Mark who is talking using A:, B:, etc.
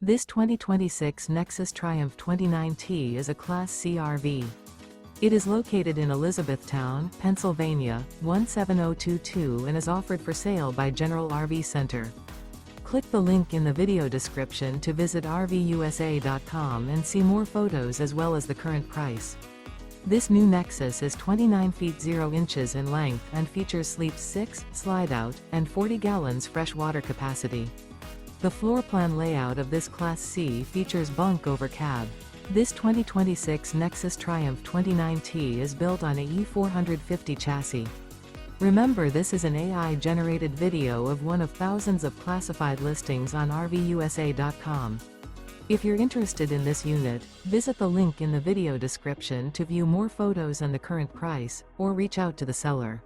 A: This 2026 Nexus Triumph 29T is a Class C RV. It is located in Elizabethtown, Pennsylvania, 17022 and is offered for sale by General RV Center. Click the link in the video description to visit RVUSA.com and see more photos as well as the current price. This new Nexus is 29 feet 0 inches in length and features sleeps 6, slide-out, and 40 gallons fresh water capacity. The floor plan layout of this Class C features bunk over cab. This 2026 Nexus Triumph 29T is built on a E450 chassis. Remember, this is an AI-generated video of one of thousands of classified listings on RVUSA.com. If you're interested in this unit, visit the link in the video description to view more photos and the current price, or reach out to the seller.